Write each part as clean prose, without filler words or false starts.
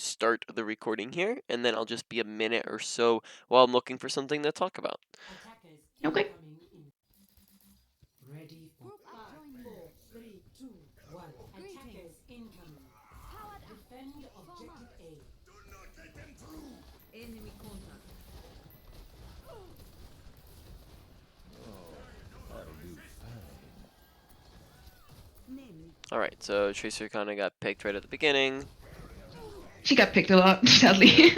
start the recording here, and then I'll just be a minute or so while I'm looking for something to talk about. Okay. Ready for 5, 4, 3, 2, 1. Attackers incoming. Defend objective A. Enemy contact. Alright, so Tracer kinda got picked right at the beginning. She got picked a lot, sadly.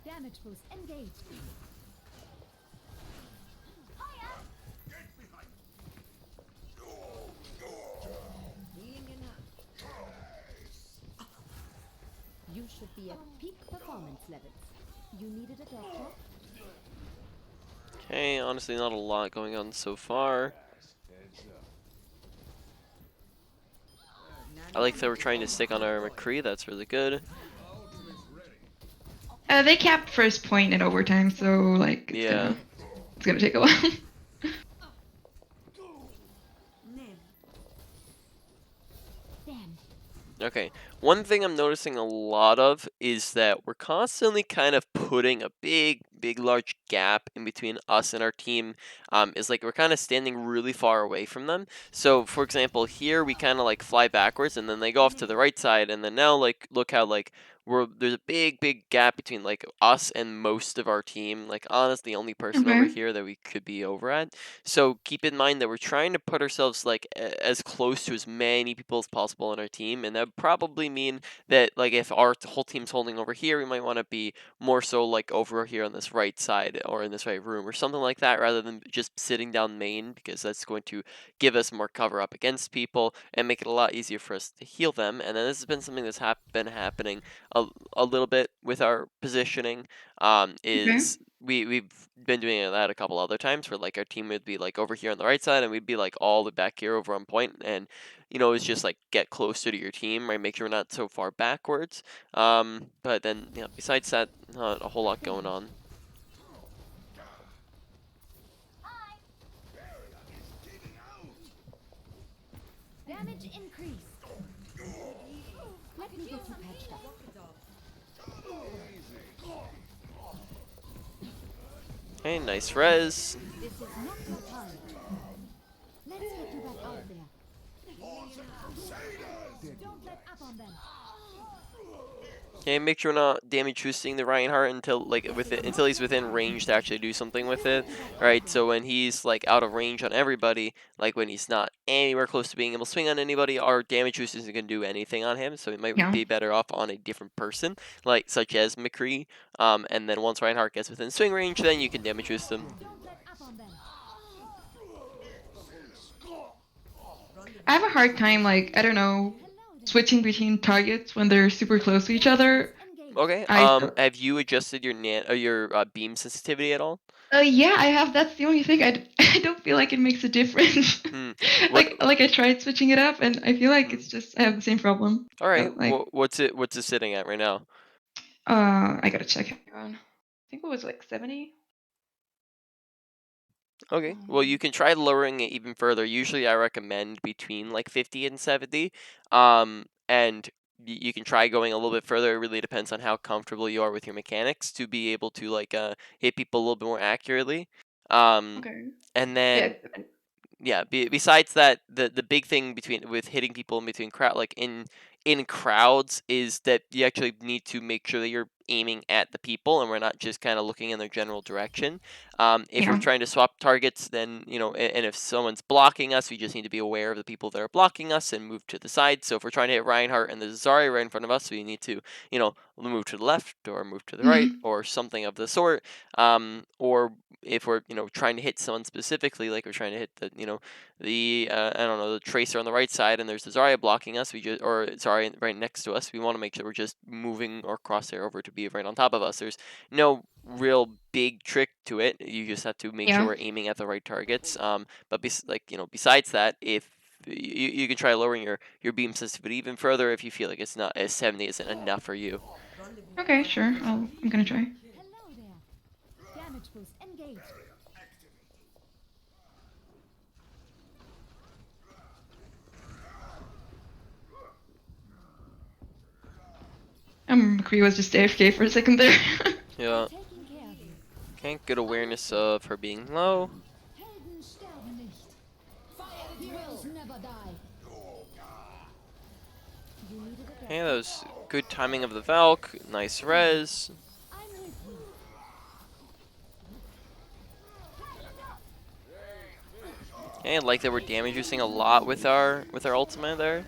Damage boost engaged. You should be at peak performance levels. You needed a doctor? Okay, honestly not a lot going on so far. I like that we're trying to stick on our McCree, that's really good. They capped first point in overtime, so like Yeah. it's gonna take a while. Damn. Okay, one thing I'm noticing a lot of is that we're constantly kind of putting a big, large gap in between us and our team. Is like we're kind of standing really far away from them. So, for example, here we kind of like fly backwards, and then they go off to the right side, and then now like look how like there's a big gap between like us and most of our team. Like honestly, the only person over Okay. here that we could be over at. So keep in mind that we're trying to put ourselves like as close to as many people as possible on our team, and that would probably mean that like if our whole team's holding over here, we might want to be more so like over here on this right side or in this right room or something like that, rather than just sitting down main, because that's going to give us more cover up against people and make it a lot easier for us to heal them. And then this has been something that's been happening a little bit with our positioning. Okay. Is we've been doing that a couple other times where like our team would be like over here on the right side and we'd be like all the back here over on point, and it's just like get closer to your team, right? Make sure we're not so far backwards. But then besides that, not a whole lot going on. Damage increase. Let me get you patched up. Okay, nice res. This is not your time. Let's get you back out there. Don't let up on them. Okay, make sure we're not damage boosting the Reinhardt until he's within range to actually do something with it. Right, so when he's like out of range on everybody, like when he's not anywhere close to being able to swing on anybody, our damage boost isn't gonna do anything on him. So he might Yeah. be better off on a different person, like such as McCree. And then once Reinhardt gets within swing range, then you can damage boost him. Don't let up on them. I have a hard time, like, I don't know, Hello there. switching between targets when they're super close to each other. Engaged. Okay. I Have you adjusted your beam sensitivity at all? Yeah, I have. That's the only thing. I don't feel like it makes a difference. Hmm. What? Like I tried switching it up, and I feel like Hmm. it's just I have the same problem. All right. Like, What's it sitting at right now? I gotta check. Hang on. I think it was like 70. Okay. Well, you can try lowering it even further. Usually, I recommend between like 50 and 70. And you can try going a little bit further. It really depends on how comfortable you are with your mechanics to be able to like hit people a little bit more accurately. Um, Okay. and Yeah. then yeah, besides that, the big thing between with hitting people in between crowd, like in crowds, is that you actually need to make sure that you're aiming at the people and we're not just kind of looking in their general direction. If we're Yeah. trying to swap targets, then and if someone's blocking us, we just need to be aware of the people that are blocking us and move to the side. So if we're trying to hit Reinhardt and there's Zarya right in front of us, we need to move to the left or move to the right Mhm. or something of the sort. Or if we're trying to hit someone specifically, like we're trying to hit the I don't know, the tracer on the right side, and there's the Zarya blocking us, or Zarya right next to us, we want to make sure we're just moving our crosshair over to be right on top of us. There's no real big trick to it. You just have to make sure Yeah. we're aiming at the right targets. But besides that, if you can try lowering your beam sensitivity even further if you feel like it's not as 70 isn't enough for you. Okay. Sure. I'm gonna try. Hello there. Damage boost engaged. McCree was just AFK for a second there. Yeah. Taking care of you. Okay, good awareness of her being low. Helden sterben nicht. Fire at will. Never die. You needed a Okay, drop. that was good timing of the Valk. Nice res. I'm with you. Okay, I like that we're damage reducing a lot with our ultimate there.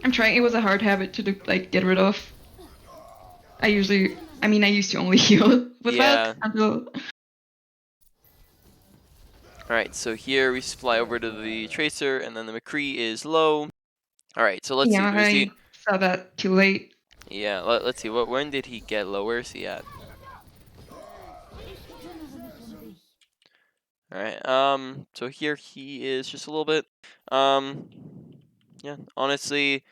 I'm trying. It was a hard habit to like get rid of. I used to only heal with Valk Yeah. until. Alright, so here we fly over to the Tracer, and then the McCree is low. Alright, so let's see. Yeah, There's the... I saw that too late. Yeah, let's see. When did he get low? Where's he at? Alright, so here he is just a little bit. Yeah, honestly,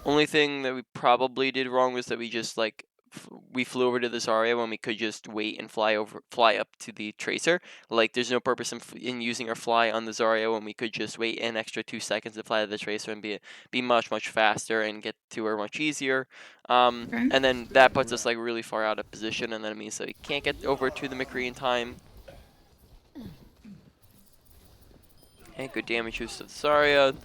only thing that we probably did wrong was that we just like we flew over to this area when we could just wait and fly up to the Tracer. Like, there's no purpose in using our fly on the Zarya when we could just wait an extra 2 seconds to fly to the Tracer and be much faster and get to her much easier. Okay. And then that puts us like really far out of position, and then it means that we can't get over to the McCree in time. Okay, good damage use to the Zarya.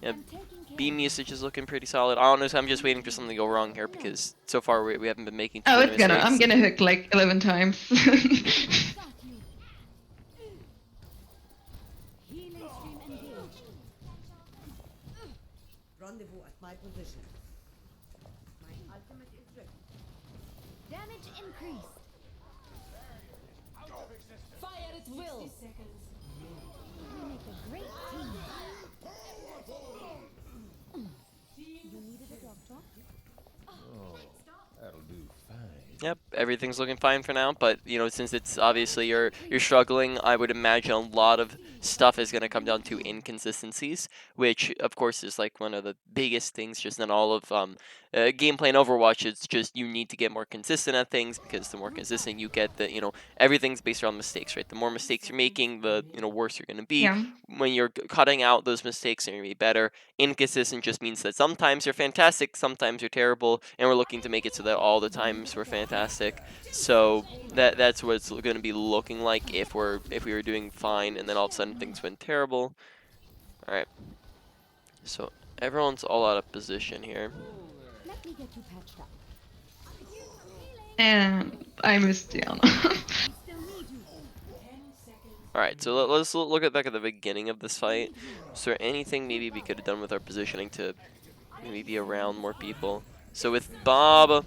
Yeah, I'm taking care beam of you. usage is looking pretty solid. Honestly, I'm just waiting for something to go wrong here because so far we haven't been making too Oh, many it's gonna. I'm mistakes. gonna hook like 11 times. Got you. Healing stream engaged. Rendezvous at my position. My ultimate is ready. Damage increased. Fire at will. 60 seconds. We make a great team. You needed a doctor? That'll do fine. Yep, everything's looking fine for now, but you know, since it's obviously you're struggling, I would imagine a lot of stuff is going to come down to inconsistencies, which of course is like one of the biggest things just in all of gameplay in Overwatch. It's just you need to get more consistent at things, because the more consistent you get, the everything's based around mistakes, right? The more mistakes you're making, the worse you're going to be. Yeah. When you're cutting out those mistakes, you're going to be better. Inconsistent just means that sometimes you're fantastic, sometimes you're terrible, and we're looking to make it so that all the times we're fantastic. So that's what it's going to be looking like if we were doing fine and then all of a sudden things went terrible. All right. So everyone's all out of position here. Let me get you patched up. And I missed Diana. We still need you. 10 seconds. All right. So let's look back at the beginning of this fight. Is there anything maybe we could have done with our positioning to maybe be around more people? So with Bob.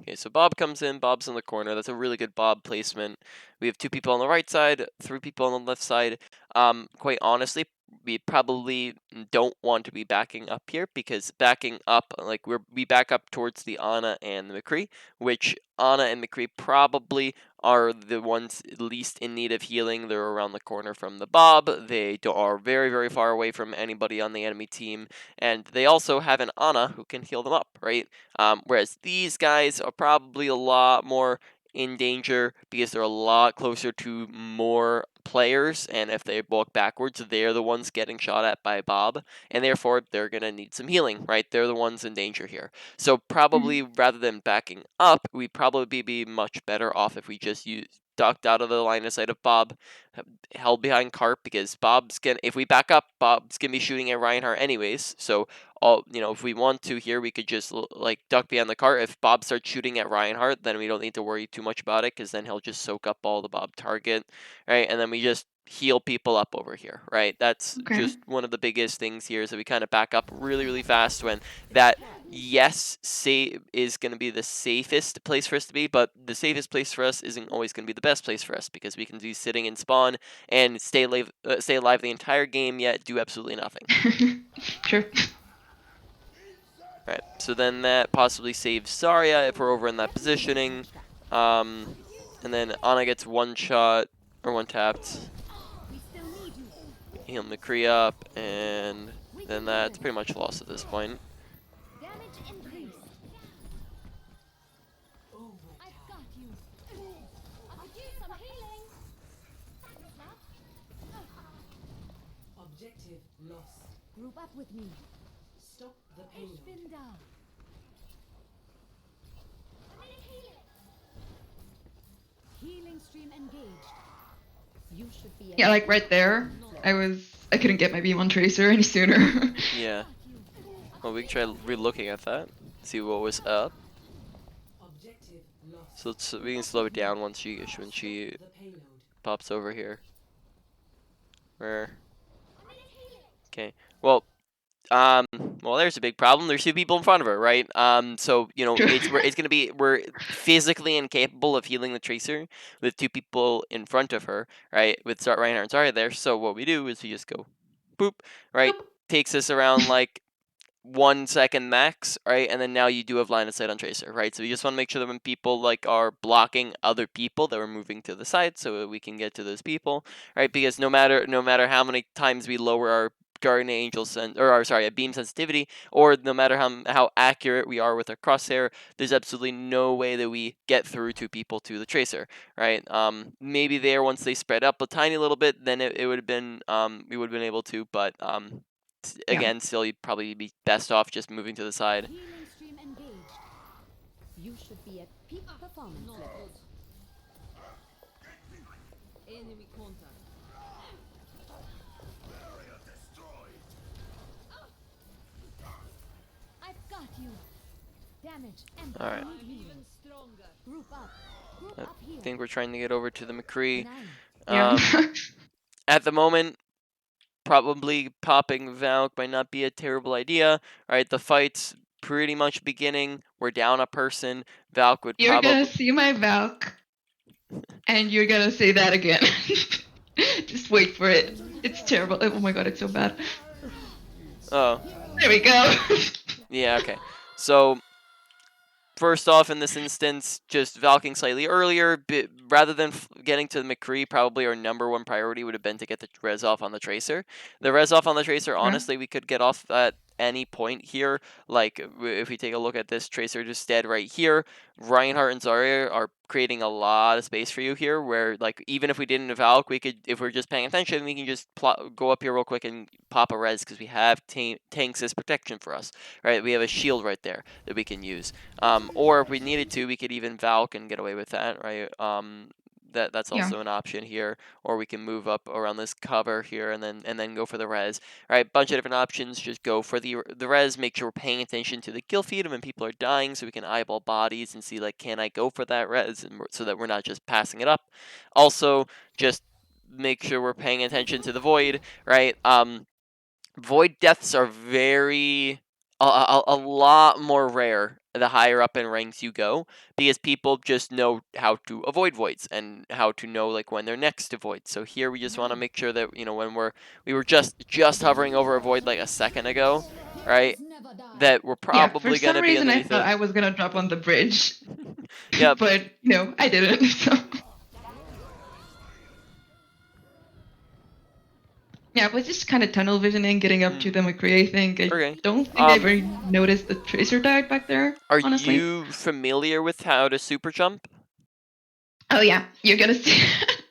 Okay, so Bob comes in, Bob's in the corner. That's a really good Bob placement. We have 2 people on the right side, 3 people on the left side. Quite honestly, we probably don't want to be backing up here, because backing up, like we back up towards the Ana and the McCree, which Ana and McCree probably are the ones least in need of healing. They're around the corner from the Bob. They are very far away from anybody on the enemy team, and they also have an Ana who can heal them up, right? Whereas these guys are probably a lot more in danger because they're a lot closer to more players, and if they walk backwards, they're the ones getting shot at by Bob, and therefore they're gonna need some healing, right? They're the ones in danger here. So probably rather than backing up, we'd probably be much better off if we just ducked out of the line of sight of Bob, held behind Carp, because if we back up, Bob's gonna be shooting at Reinhardt anyways. So if we want to here, we could just like duck behind the cart. If Bob starts shooting at Reinhardt, then we don't need to worry too much about it, because then he'll just soak up all the Bob target, right? And then we just heal people up over here, right? That's Okay. just one of the biggest things here, is that we kind of back up really fast when that, yes, is going to be the safest place for us to be, but the safest place for us isn't always going to be the best place for us, because we can be sitting in spawn and stay alive the entire game, yet do absolutely nothing. Sure. Right, so then that possibly saves Zarya if we're over in that positioning. And then Ana gets one shot, or one tapped. We still need you. Heal McCree up, and then that's pretty much lost at this point. Damage increased. I've got you. I could use some healing. Objective lost. Group up with me. Stop the payload. Binda. Healing stream engaged. You should be a Yeah, like peak right there. performance I couldn't get my beam on Tracer any sooner. Yeah. level. Got you. Well, we can try re-looking at that. See what was up. Objective lost. So we can slow it down once when she Stop the payload. pops over here. Where? Okay. Well, well, there's a big problem. There's two people in front of her, right? So you know, True. it's gonna be we're physically incapable of healing the tracer with two people in front of her, right? With Reinhardt and Zarya there. So what we do is we just go, boop, right? Nope. Takes us around like 1 second max, right? And then now you do have line of sight on tracer, right? So you just want to make sure that when people like are blocking other people, that we're moving to the side so we can get to those people, right? Because no matter how many times we lower our guardian angel a beam sensitivity, or no matter how accurate we are with our crosshair, there's absolutely no way that we get through two people to the tracer, right? Maybe there once they spread up a tiny little bit, then it would have been we would have been able to, but Yeah. again, still you'd probably be best off just moving to the side. Healing stream engaged. You should be at peak performance levels. Enemy contact. I've got you. Damage and All right. even stronger. Group up. Group I up here. think we're trying to get over to the McCree. Nine. Yeah. At the moment, probably popping Valk might not be a terrible idea. All right, the fight's pretty much beginning. We're down a person. Valk would You're gonna probably. see my Valk, and you're gonna say that again. Just wait for it. It's terrible. Oh my god, it's so bad. Oh, There we go. yeah, okay. So first off, in this instance, just Valking slightly earlier, rather than getting to the McCree, probably our number one priority would have been to get the res off on the Tracer. The res off on the Tracer, Yeah. honestly, we could get off at any point here. Like, if we take a look at this Tracer just dead right here, Reinhardt and Zarya are creating a lot of space for you here, where, like, even if we didn't Valk, we could, if we're just paying attention, we can just go up here real quick and pop a res, because we have tanks as protection for us, right? We have a shield right there that we can use. Or if we needed to, we could even Valk and get away with that, right? That's Yeah. also an option here. Or we can move up around this cover here and then go for the res. All right, bunch of different options. Just go for the res. Make sure we're paying attention to the kill feed when people are dying, so we can eyeball bodies and see, like, can I go for that res, and so that we're not just passing it up. Also, just make sure we're paying attention to the void, right? Void deaths are a lot more rare the higher up in ranks you go, because people just know how to avoid voids and how to know, like, when they're next to voids. So here we just want to make sure that, when we were just hovering over a void like a second ago, right? That we're Yeah, for probably some gonna be reason I underneath thought it. I was gonna drop on the bridge. Yep. But no, I didn't. So yeah, I was just kind of tunnel visioning, getting up to the McCree. I think I Okay. don't think I very noticed the Tracer died back there. Are Honestly. you familiar with how to super jump? Oh yeah, you're gonna see.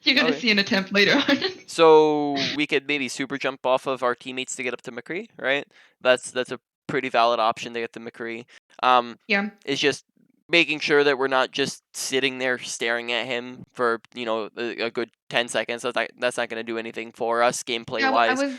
You're gonna Okay. see an attempt later on. So we could maybe super jump off of our teammates to get up to McCree, right? That's a pretty valid option to get to McCree. Yeah. It's just making sure that we're not just sitting there staring at him for a good 10 seconds. That's not going to do anything for us gameplay Yeah, I wise. was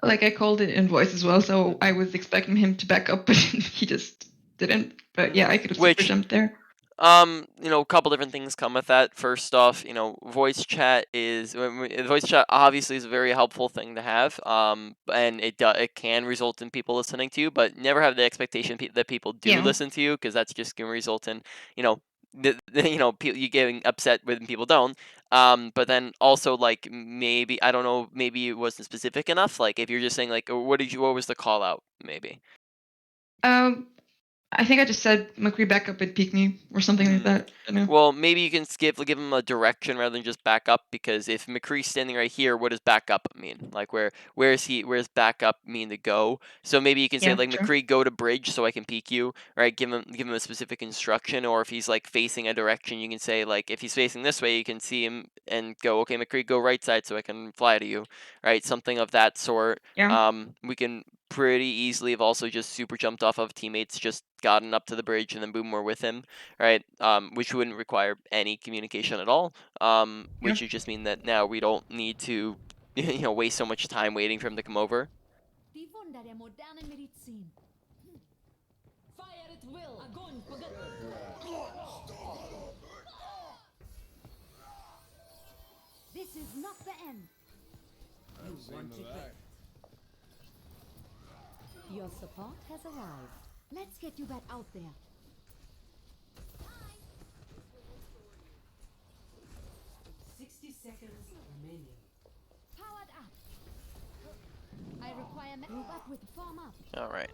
like I called it in voice as well, so Mm. I was expecting him to back up, but he just didn't. But yeah, I could have super Which jumped there. a couple different things come with that. First off, voice chat voice chat obviously is a very helpful thing to have. And it can result in people listening to you, but never have the expectation that people do Yeah. listen to you, because that's just going to result in you getting upset when people don't. But then also, like, maybe I don't know, maybe it wasn't specific enough. Like, if you're just saying, like, what was the call out, maybe. Um, I think I just said McCree back up at peek me or something like that. I don't know. Well, maybe you can give him a direction rather than just back up, because if McCree's standing right here, what does back up mean? Like, where's back up mean to go? So maybe you can say, Yeah, like, true. McCree, go to bridge so I can peek you, right? Give him a specific instruction. Or if he's, like, facing a direction, you can say, like, if he's facing this way, you can see him and go, okay, McCree, go right side so I can fly to you, right? Something of that sort. Yeah. We can pretty easily have also just super jumped off of teammates, just gotten up to the bridge, and then boom, we're with him, right? Which wouldn't require any communication at all. Yeah. Which would just mean that now we don't need to, waste so much time waiting for him to come over. Die Wunder der modernen Medizin. Fire at will. Огонь по This is not the end. You want it back. Your support has arrived. Let's get you back out there. 60 seconds remaining. Powered up. I require group up with form up. All right.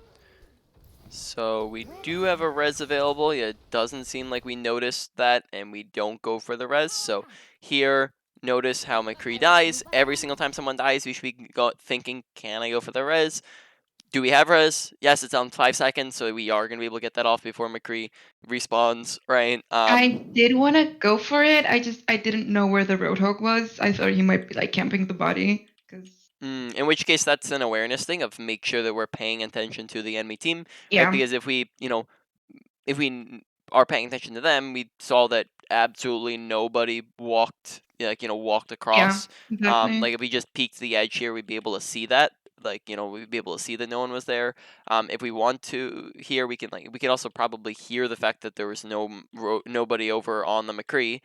So we do have a res available. Yeah, it doesn't seem like we noticed that, and we don't go for the res. So here, notice how McCree dies. Every single time someone dies, we should be thinking, can I go for the res? Do we have res? Yes, it's on 5 seconds, so we are going to be able to get that off before McCree respawns, right? I did want to go for it. I didn't know where the Roadhog was. I thought he might be like camping the body because In which case, that's an awareness thing of make sure that we're paying attention to the enemy team, right? yeah, Because if we, if we are paying attention to them, we saw that absolutely nobody walked, walked yeah, across. exactly. Like if we just peeked the edge here, we'd be able to see that. Like we'd be able to see that no one was there. If we want to here, we can also probably hear the fact that there was nobody over on the McCree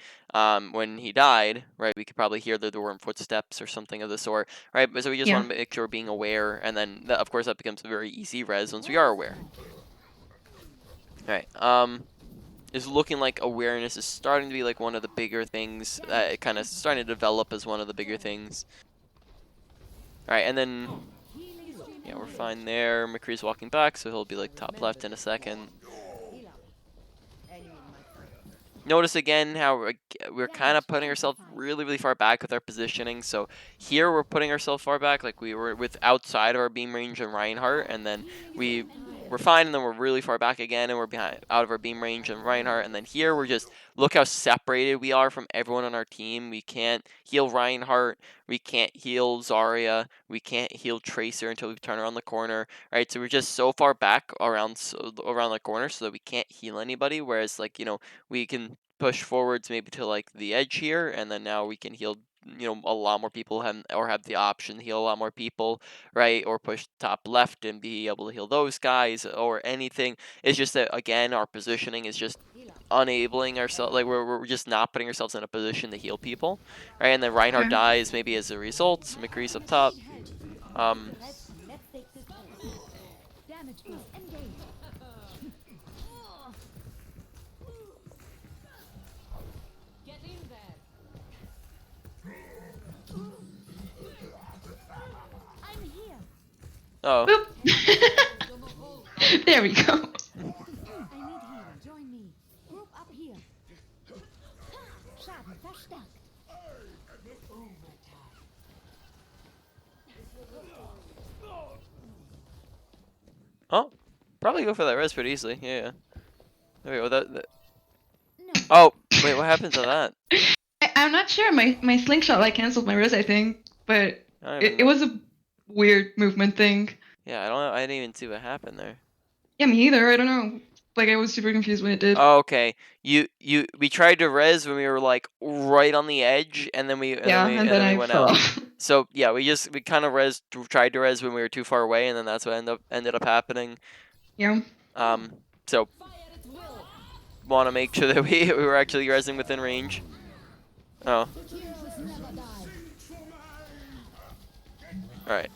when he died, right? We could probably hear that there weren't footsteps or something of the sort, right? But so we just Yeah. want to make sure we're being aware, and then of course that becomes a very easy res once we are aware. All right. Is looking like awareness is starting to be like one of the bigger things. Kind of starting to develop as one of the bigger things. All right, and then yeah, we're fine there. McCree's walking back, so he'll be like top left in a second. Heal up. Enemy in my sight. Notice again how we're kind of putting ourselves really, really far back with our positioning. So here we're putting ourselves far back, like we were with outside of our beam range and Reinhardt, and then we're fine, and then we're really far back again, and we're behind out of our beam range and Reinhardt, and then here we're just look how separated we are from everyone on our team. We can't heal Reinhardt, we can't heal Zarya, we can't heal Tracer until we turn around the corner, right? So we're just so far back around the corner so that we can't heal anybody. Whereas we can push forwards maybe to like the edge here, and then now we can heal a lot more people have the option to heal a lot more people, right? Or push top left and be able to heal those guys or anything. It's just that again our positioning is just unabling ourselves, like we're just not putting ourselves in a position to heal people, right? And then Reinhardt Okay. dies maybe as a result. McCree's up top. Let's take this place. Damage boost engage. Get in there. I'm here. Oh, Boop. There we go. I need healing. Join me. Group up here. Schaden verstärkt. oh, probably go for that res pretty easily. Yeah. There we go. No. Oh, wait, what happened to that? I'm not sure. My slingshot like canceled my res, I think, but I don't even it was a weird movement thing. Yeah, I don't know. I didn't even see what happened there. Yeah, me either. I don't know. Like I was super confused when it did. Oh, okay. We tried to res when we were like right on the edge, and then we yeah, and then we I went fell out. off. So yeah, we kind of tried to res when we were too far away, and then that's what ended up happening. Yeah. So Fire at will. want to make sure that we were actually resing within range. Oh, all right.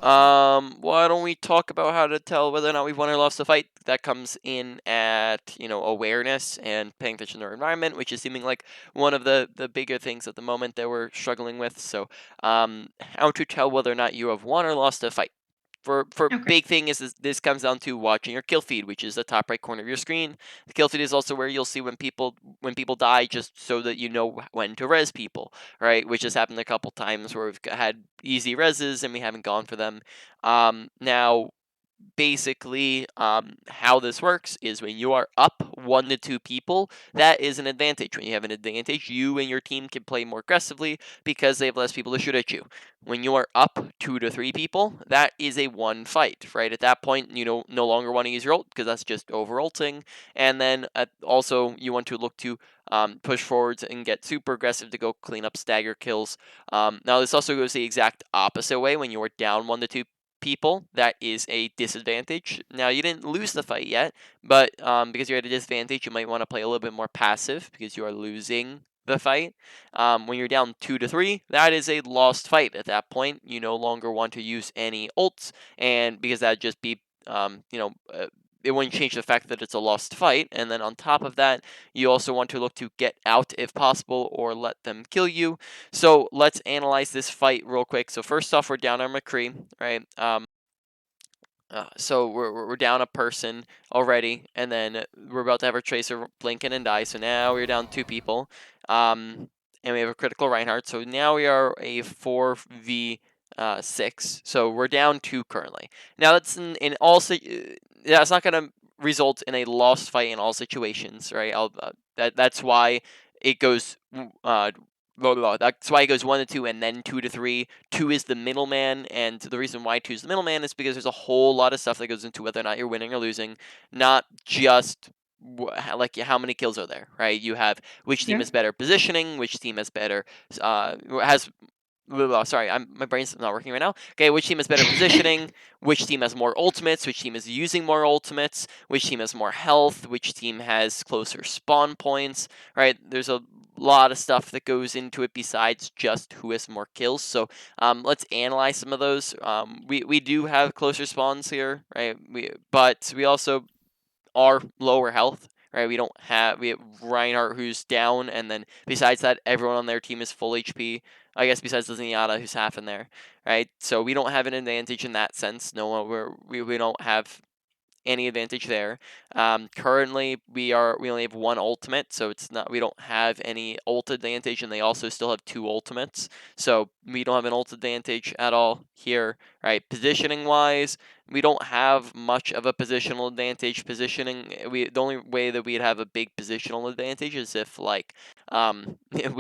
Why don't we talk about how to tell whether or not we've won or lost the fight? That comes in at, awareness and paying attention to our environment, which is seeming like one of the bigger things at the moment that we're struggling with. So, how to tell whether or not you have won or lost a fight. For Okay. big thing is this comes down to watching your kill feed, which is the top right corner of your screen. The kill feed is also where you'll see when people die, just so that you know when to res people, right? Which has happened a couple times where we've had easy reses and we haven't gone for them. Now basically, how this works is when you are up 1 to 2 people, that is an advantage. When you have an advantage, you and your team can play more aggressively because they have less people to shoot at you. When you are up 2 to 3 people, that is a 1 fight, right? At that point, you no longer want to use your ult because that's just over ulting. And then also, you want to look to push forwards and get super aggressive to go clean up stagger kills. Now, this also goes the exact opposite way. When you are down 1 to 2 people, that is a disadvantage. Now, you didn't lose the fight yet, but because you're at a disadvantage, you might want to play a little bit more passive because you are losing the fight. When you're down 2 to 3, that is a lost fight. At that point, you no longer want to use any ults, and because that'd just be, it wouldn't change the fact that it's a lost fight. And then on top of that, you also want to look to get out if possible or let them kill you. So let's analyze this fight real quick. So first off, we're down on McCree, right? So we're down a person already, and then we're about to have our Tracer blink in and die. So now we're down 2 people, and we have a critical Reinhardt. So now we are a 4v6. So we're down 2 currently. Now that's in all that's not gonna result in a lost fight in all situations, right? That's why it goes blah, blah, blah. That's why it goes 1 to 2 and then 2 to 3. 2 is the middleman, and the reason why 2 is the middleman is because there's a whole lot of stuff that goes into whether or not you're winning or losing, not just like how many kills are there, right? You have which team Yeah. has better positioning, which team has better has sorry, my brain's not working right now. Okay, which team has better positioning? Which team has more ultimates? Which team is using more ultimates? Which team has more health? Which team has closer spawn points? Right? There's a lot of stuff that goes into it besides just who has more kills. So let's analyze some of those. We do have closer spawns here, right? But we also are lower health, right? We have Reinhardt who's down, and then besides that, everyone on their team is full HP. I guess besides Zenyatta who's half in there, right? So we don't have an advantage in that sense. No one, we don't have any advantage there. Currently, we only have 1 ultimate, so we don't have any ult advantage, and they also still have 2 ultimates, so we don't have an ult advantage at all here, right? Positioning wise, we don't have much of a positional advantage. The only way that we'd have a big positional advantage is if we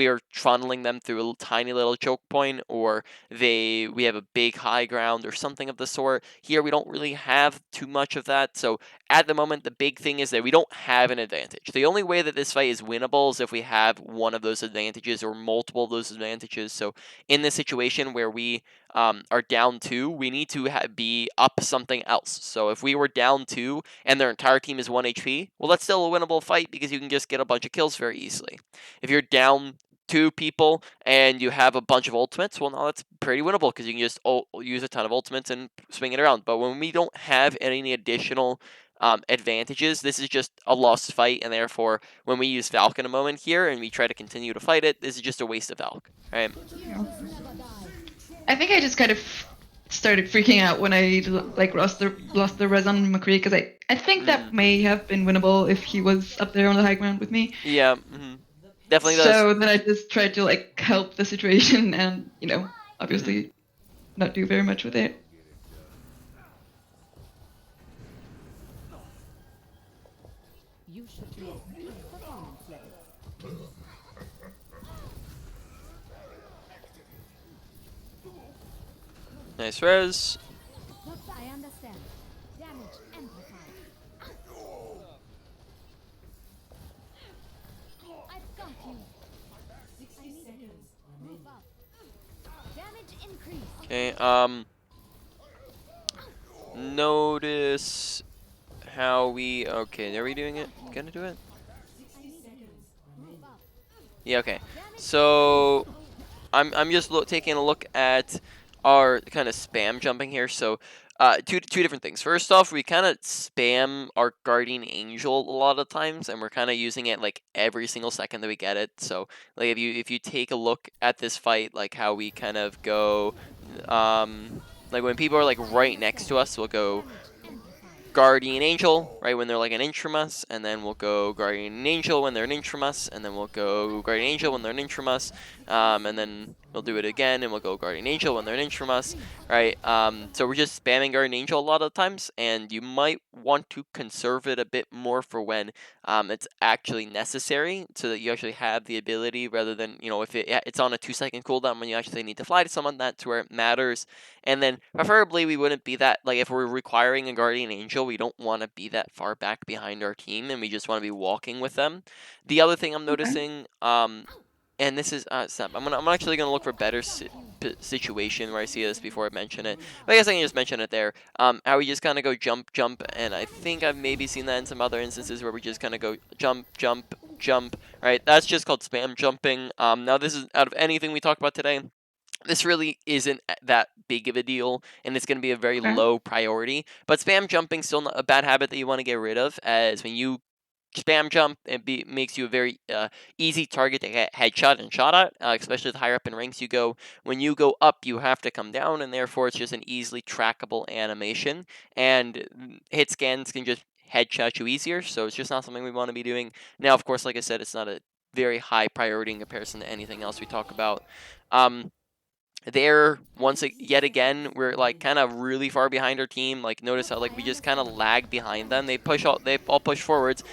are funneling them through a tiny little choke point, or we have a big high ground or something of the sort. Here we don't really have too much of that. So at the moment, the big thing is that we don't have an advantage. The only way that this fight is winnable is if we have one of those advantages or multiple of those advantages. So in this situation where we are down 2, we need to be up something else. So if we were down 2 and their entire team is 1 HP, well, that's still a winnable fight because you can just get a bunch of kills very easily. If you're down 2 people and you have a bunch of ultimates, well, now that's pretty winnable because you can just use a ton of ultimates and swing it around. But when we don't have any additional advantages, this is just a lost fight, and therefore, when we use Valk in a moment here and we try to continue to fight it, this is just a waste of Valk, right? I think I just kind of started freaking out when I like lost the res on McCree, because I think that may have been winnable if he was up there on the high ground with me. Yeah, definitely does. So then I just tried to like help the situation, and obviously not do very much with it. You should be at peak performance level. Nice res. I understand. Damage amplified. I've got you. 60 seconds. Move up. Damage increase. Okay, notice how okay, are we doing it? Gonna do it? 60 seconds. Move up. Yeah, okay. So I'm just taking a look at our kind of spam jumping here. So two different things. First off, we kind of spam our guardian angel a lot of times, and we're kind of using it like every single second that we get it. So like if you take a look at this fight, like how we kind of go, like when people are like right next to us, we'll go Guardian Angel, right when they're like an inch from us, and then we'll go Guardian Angel when they're an inch from us, and then we'll go Guardian Angel when they're an inch from us. and then we'll do it again, and we'll go Guardian Angel when they're an inch from us, right? So we're just spamming Guardian Angel a lot of the times, and you might want to conserve it a bit more for when it's actually necessary, so that you actually have the ability, rather than, if it's on a 2-second cooldown when you actually need to fly to someone, that's where it matters. And then preferably we wouldn't be that, like, if we're requiring a Guardian Angel, we don't want to be that far back behind our team, and we just want to be walking with them. The other thing I'm Okay. noticing, and this is stop. I'm actually gonna look for better situation where I see this before I mention it. But I guess I can just mention it there. How we just kind of go jump, jump, and I think I've maybe seen that in some other instances where we just kind of go jump, jump, jump. Right? That's just called spam jumping. Now this is out of anything we talked about today. This really isn't that big of a deal, and it's going to be a very Okay. low priority. But spam jumping still not a bad habit that you want to get rid of, as when you spam jump, it makes you a very easy target to get headshot and shot at, especially the higher up in ranks you go. When you go up, you have to come down, and therefore it's just an easily trackable animation, and hit scans can just headshot you easier, so it's just not something we want to be doing. Now, of course, like I said, it's not a very high priority in comparison to anything else we talk about. There, yet again, we're like kind of really far behind our team. Like, notice how like we just kind of lag behind them. They all push forwards.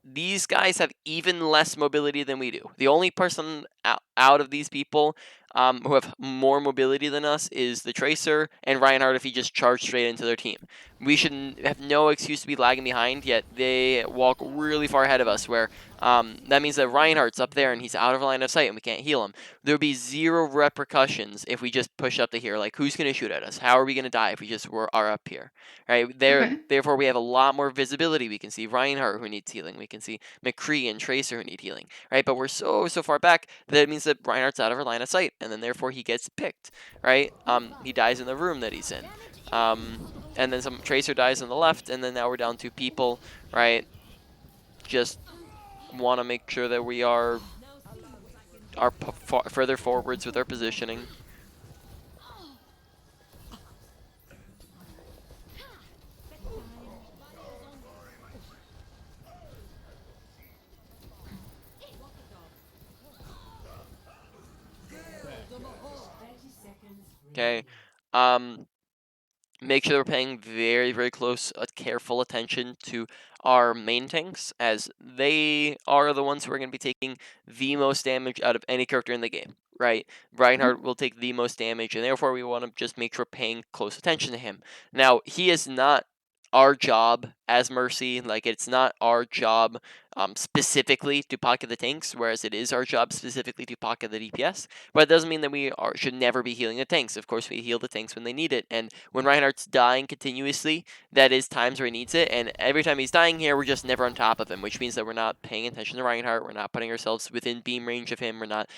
These guys have even less mobility than we do. The only person out of these people who have more mobility than us is the Tracer and Reinhardt if he just charged straight into their team. We should have no excuse to be lagging behind, yet they walk really far ahead of us, where that means that Reinhardt's up there and he's out of line of sight and we can't heal him. There'll be zero repercussions if we just push up to here. Like, who's going to shoot at us? How are we going to die if we just are up here? Right? Okay. Therefore, we have a lot more visibility. We can see Reinhardt, who needs healing. We can see McCree and Tracer, who need healing. Right? But we're so far back that it means that Reinhardt's out of our line of sight, and then therefore he gets picked. Right? He dies in the room that he's in. And then some Tracer dies on the left, and then now we're down 2 people. Right? Just want to make sure that we are further forwards with our positioning. Okay. Make sure we're paying very, very close, careful attention to our main tanks, as they are the ones who are going to be taking the most damage out of any character in the game, right? Reinhardt will take the most damage, and therefore we want to just make sure we're paying close attention to him. Now, he is not our job as Mercy. Like, it's not our job specifically to pocket the tanks, whereas it is our job specifically to pocket the DPS. But it doesn't mean that should never be healing the tanks. Of course, we heal the tanks when they need it. And when Reinhardt's dying continuously, that is times where he needs it. And every time he's dying here, we're just never on top of him, which means that we're not paying attention to Reinhardt. We're not putting ourselves within beam range of him. We're not,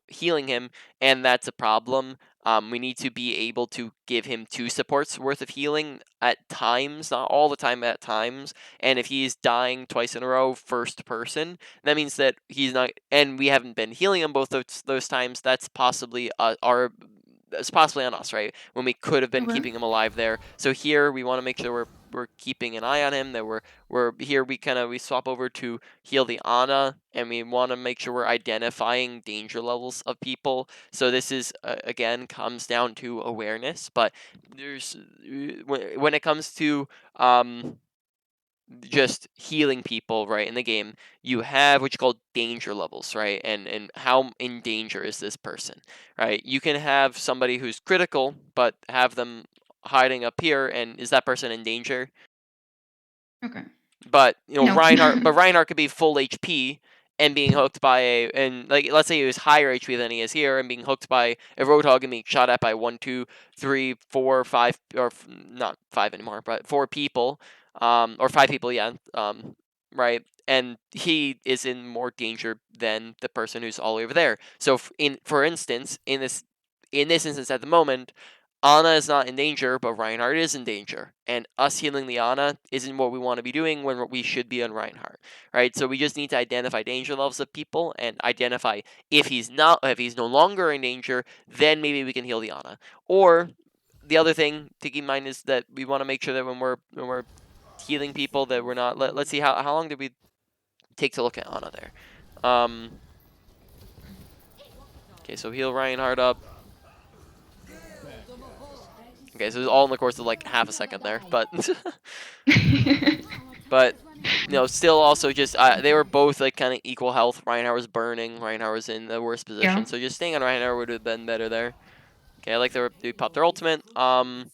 healing him. And that's a problem. We need to be able to give him 2 supports worth of healing at times, not all the time, at times. And if he's dying twice in a row, first person, that means that he's not, and we haven't been healing him both those times. That's possibly it's possibly on us, right? When we could have been Okay. keeping him alive there. So here we want to make sure we're keeping an eye on him. That we're here. We swap over to heal the Ana, and we want to make sure we're identifying danger levels of people. So this is again comes down to awareness. But there's when it comes to just healing people, right, in the game, you have what you call danger levels, right? And how in danger is this person, right? You can have somebody who's critical, but have them hiding up here, and is that person in danger? Okay. But No. Reinhardt could be full HP and being hooked by like, let's say he was higher HP than he is here, and being hooked by a Roadhog and being shot at by 1, 2, 3, 4, 5, or not 5 anymore, but 4 people, or 5 people, yeah, right, and he is in more danger than the person who's all over there. So for instance, in this instance at the moment, Ana is not in danger, but Reinhardt is in danger. And us healing the Ana isn't what we want to be doing when we should be on Reinhardt, right? So we just need to identify danger levels of people and identify if he's no longer in danger, then maybe we can heal the Ana. Or the other thing to keep in mind is that we want to make sure that when we're healing people that we're not. Let's see, how long did we take to look at Ana there? Okay, so heal Reinhardt up. Okay, so it's all in the course of like half a second there, but but still also just they were both like kind of equal health. Reinhardt was burning. Reinhardt was in the worst Yeah. position, so just staying on Reinhardt would have been better there. Okay, I like they popped their ultimate. Damage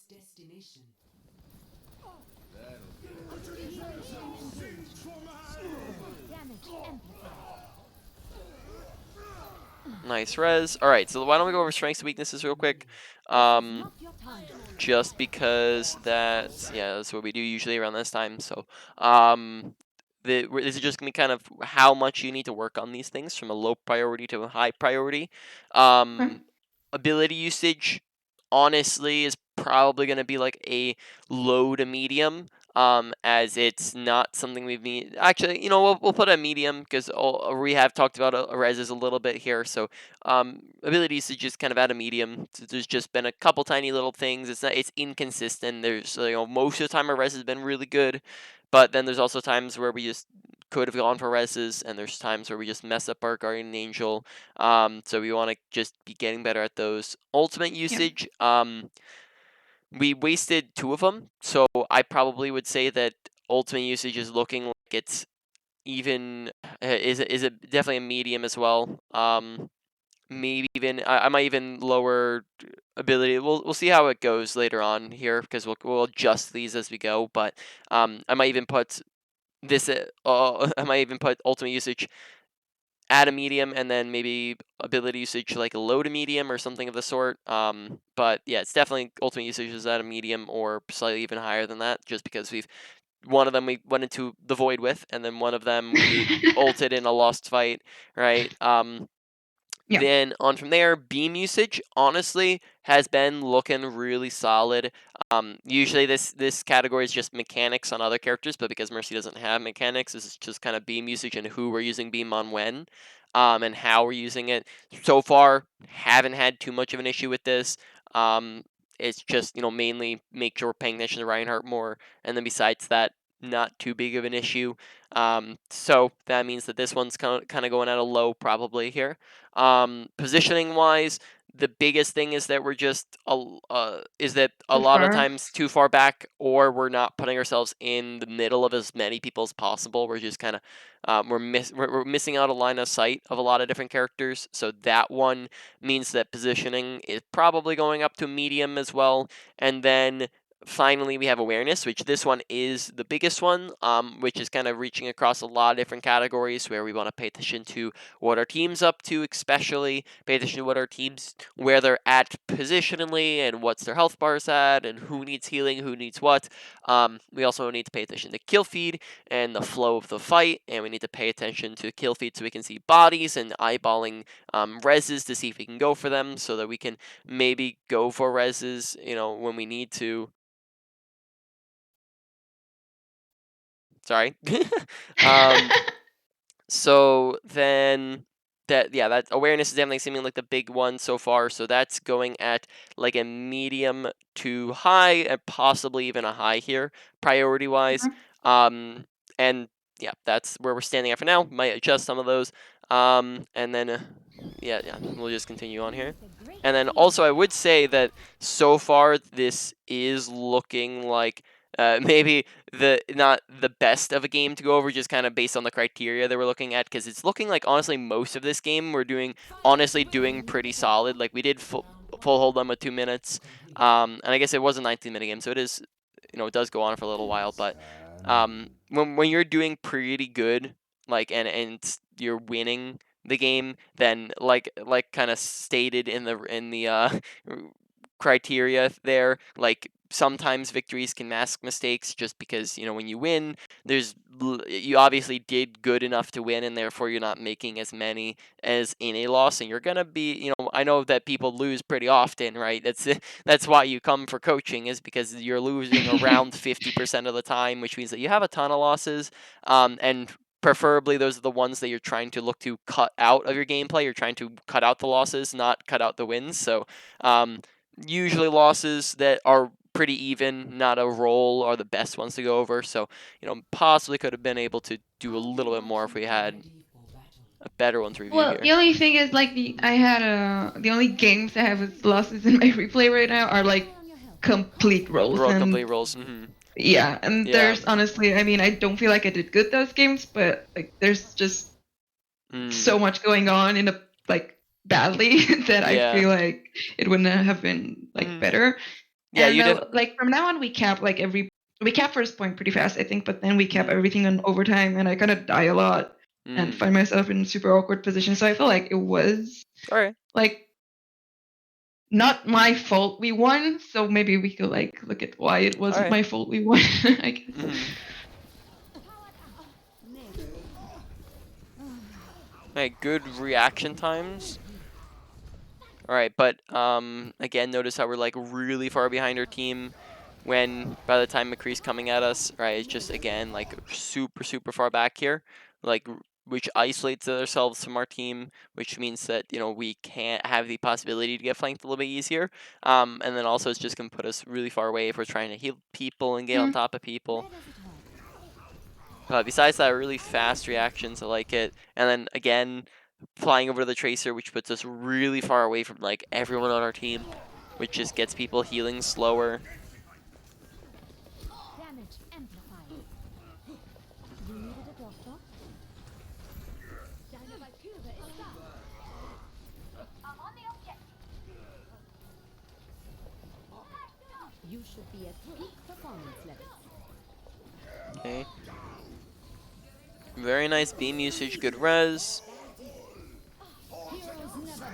amplified. Nice res. All right, so why don't we go over strengths and weaknesses real quick? Not your time. Just because that's what we do usually around this time. So this is just gonna be kind of how much you need to work on these things from a low priority to a high priority. Okay. Ability usage, honestly, is probably gonna be like a low to medium. As it's not something we've need. Actually, we'll put a medium because we have talked about a reses a little bit here. So abilities to just kind of add a medium. There's just been a couple tiny little things. It's inconsistent. There's most of the time our res has been really good, but then there's also times where we just could have gone for reses, and there's times where we just mess up our guardian angel. So we want to just be getting better at those. Ultimate Yeah. usage. We wasted 2 of them, so I probably would say that ultimate usage is looking like it's even is it definitely a medium as well. Maybe even I might even lower ability. We'll see how it goes later on here because we'll adjust these as we go. But I might even put this. I might even put ultimate usage at a medium, and then maybe ability usage like a low to medium or something of the sort. But yeah, it's definitely ultimate usage is at a medium or slightly even higher than that, just because one of them we went into the void with, and then one of them we ulted in a lost fight, right? Yeah. Then on from there, beam usage honestly has been looking really solid. Usually this category is just mechanics on other characters, but because Mercy doesn't have mechanics, this is just kind of beam usage and who we're using beam on when, and how we're using it. So far, haven't had too much of an issue with this. It's just mainly make sure we're paying attention to Reinhardt more, and then besides that, not too big of an issue. So that means that this one's kind of going at a low probably here. Positioning wise, the biggest thing is that we're just is that a Too lot of far. times too far back, or we're not putting ourselves in the middle of as many people as possible. We're just kind of we're missing out a line of sight of a lot of different characters. So that one means that positioning is probably going up to medium as well. And then finally we have awareness, which this one is the biggest one, which is kind of reaching across a lot of different categories where we want to pay attention to what our team's up to, especially pay attention to what our team's where they're at positionally and what's their health bars at and who needs healing, who needs what. We also need to pay attention to kill feed and the flow of the fight, and we need to pay attention to kill feed so we can see bodies and eyeballing reses to see if we can go for them, so that we can maybe go for reses, when we need to. Sorry. um, So then that awareness is definitely seeming like the big one so far. So that's going at like a medium to high and possibly even a high here, priority wise. Okay. And yeah, that's where we're standing at for now. Might adjust some of those. And then yeah, we'll just continue on here. And then also I would say that so far this is looking like maybe the not the best of a game to go over, just kind of based on the criteria that we're looking at, because it's looking like honestly most of this game we're doing pretty solid. Like we did full hold on with 2 minutes, and I guess it was a 19-minute game, so it is, it does go on for a little while. But when you're doing pretty good, like and you're winning the game, then like kind of stated in the criteria there, like sometimes victories can mask mistakes, just because when you win, you obviously did good enough to win, and therefore you're not making as many as in a loss, and you're gonna be, I know that people lose pretty often, right? That's why you come for coaching, is because you're losing around 50% of the time, which means that you have a ton of losses, and preferably those are the ones that you're trying to look to cut out of your gameplay. You're trying to cut out the losses, not cut out the wins. So usually losses that are pretty even, not a roll, are the best ones to go over. So possibly could have been able to do a little bit more if we had a better one to review Well, here. the only thing is like the only games I have with losses in my replay right now are like complete rolls, Complete and rolls. Mm-hmm. yeah, and Yeah. there's honestly, I mean, I don't feel like I did good those games, but like there's just so much going on in a like badly that I Yeah. feel like it wouldn't have been like Mhm. better. Yeah, And you def. like from now on, we cap first point pretty fast, I think, but then we cap Mhm. everything on overtime, and I kind of die a lot and Mm. find myself in super awkward positions. So I feel like it was All right. like not my fault we won. So maybe we could like look at why it All wasn't right. my fault we won. I guess. Mhm. Alright, good reaction times. Alright, but again, notice how we're like really far behind our team when by the time McCree's coming at us, right? It's just again like super far back here, like which isolates ourselves from our team, which means that we can't have the possibility to get flanked a little bit easier. And then also it's just gonna put us really far away if we're trying to heal people and get on Hmm. top of people. Besides that, really fast reactions, I like it. And then again, flying over to the Tracer, which puts us really far away from like everyone on our team, which just gets people healing slower. Damage amplified. You needed a doctor? Dynamite Cube is down. I'm on the objective. You should be at peak performance levels. Okay. Very nice beam usage, good res.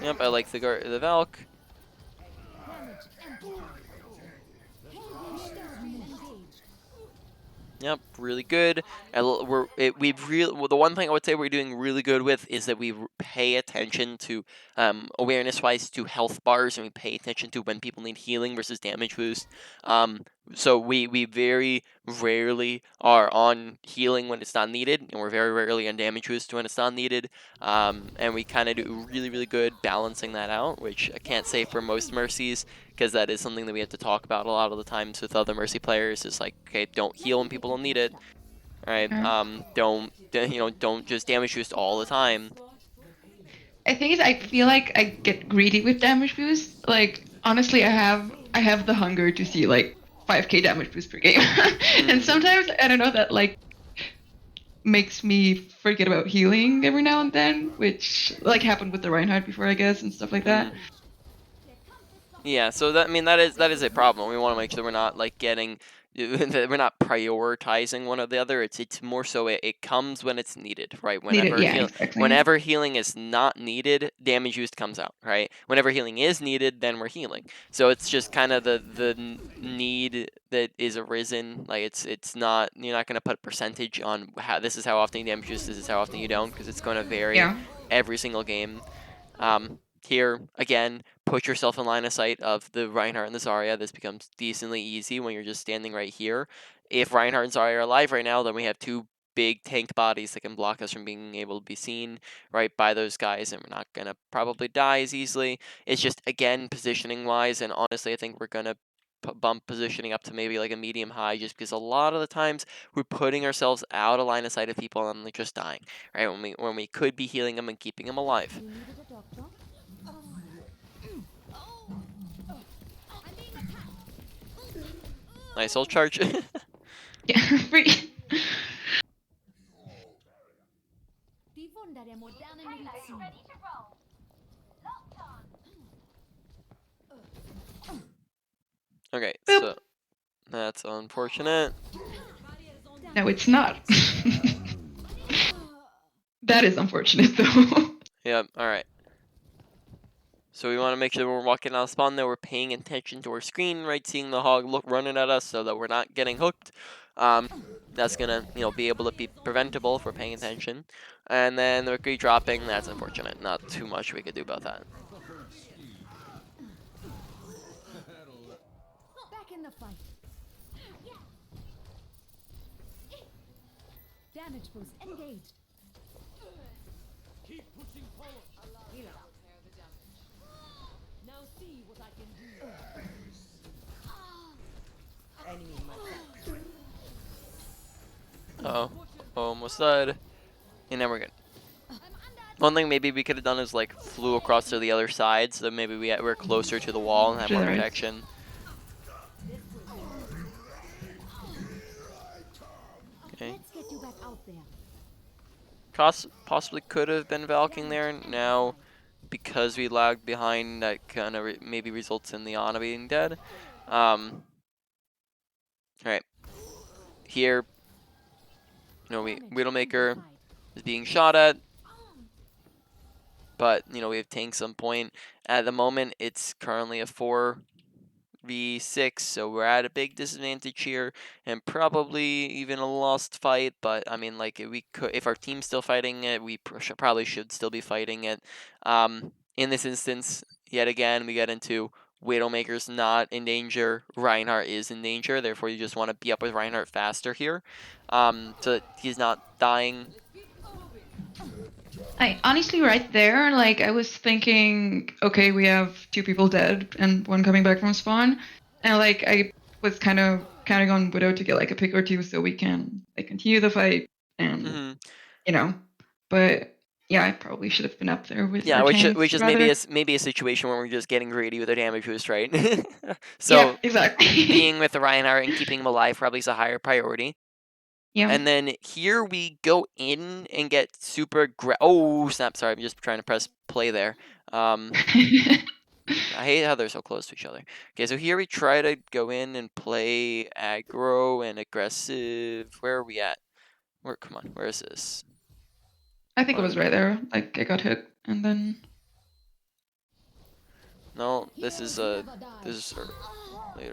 Yep, I like the Valk. Damage amplified. Engaged. Yep, really good. The one thing I would say we're doing really good with is that we pay attention to awareness-wise to health bars, and we pay attention to when people need healing versus damage boost. So we very rarely are on healing when it's not needed, and we're very rarely on damage boost when it's not needed. And we kind of do really good balancing that out, which I can't say for most mercies, because that is something that we have to talk about a lot of the times with other Mercy players. Is like, okay, don't heal when people don't need it. All right. Yeah. Don't just damage boost all the time. I think I feel like I get greedy with damage boost. Like honestly, I have the hunger to see like 5k damage boost per game, and sometimes I don't know that like makes me forget about healing every now and then, which like happened with the Reinhardt before, I guess, and stuff like that. Mm. Yeah, so that is a problem. We want to make sure we're not like getting that we're not prioritizing one or the other. It's more so it comes when it's needed, right? Needed, yeah, exactly. Whenever healing is not needed, damage used comes out, right? Whenever healing is needed, then we're healing. So it's just kind of the need that is arisen. Like it's not, you're not going to put a percentage on how this is how often you damage use, this is how often you don't, because it's going to vary Yeah. every single game. Here, again, put yourself in line of sight of the Reinhardt and the Zarya. This becomes decently easy when you're just standing right here. If Reinhardt and Zarya are alive right now, then we have two big tank bodies that can block us from being able to be seen right by those guys, and we're not going to probably die as easily. It's just, again, positioning-wise, and honestly, I think we're going to bump positioning up to maybe like a medium high, just because a lot of the times we're putting ourselves out of line of sight of people and they're just dying, right? When we could be healing them and keeping them alive. You needed a doctor? Nice old charge. Yeah. Free. Die Wunder der modernen Medizin. Okay, Boop. so that's unfortunate. No, it's not. That is unfortunate though. Yep, alright. So we want to make sure we're walking out of spawn that we're paying attention to our screen, right? Seeing the hog look running at us so that we're not getting hooked. That's gonna, be able to be preventable if we're paying attention. And then the McCree dropping, that's unfortunate. Not too much we could do about that. Back in the fight. Damage boost engaged. Keep pushing forward. Healer. Now see what I can do. Enemy in my sight. Oh, almost died. And then we're good. One thing maybe we could have done is like flew across to the other side, so that maybe we're closer to the wall and have more Right. protection. Okay. Let's get you back out there. Possibly could have been Valking there. Now, because we lagged behind, that kind of maybe results in the Ana being dead. Alright. Here, Widowmaker is being shot at, but, we have tanks on point. At the moment, it's currently a 4v6, so we're at a big disadvantage here, and probably even a lost fight, but, I mean, like, if our team's still fighting it, we probably should still be fighting it. In this instance, yet again, we get into Widowmaker's not in danger, Reinhardt is in danger, therefore you just want to be up with Reinhardt faster here, so that he's not dying. I honestly, right there, like I was thinking, okay, we have 2 people dead and 1 coming back from spawn, and like I was kind of counting on Widow to get like a pick or 2 so we can like continue the fight and But yeah, I probably should have been up there with Yeah, our which tanks is rather. maybe a situation where we're just getting greedy with our damage boost, right? Yeah, So exactly. being with the Reinhardt and keeping him alive probably is a higher priority. Yeah. And then here we go in and get super oh snap! Sorry, I'm just trying to press play there. I hate how they're so close to each other. Okay, so here we try to go in and play aggro and aggressive. Where are we at? Come on, where is this? I think it was right there. Like I got hit and then No, this is later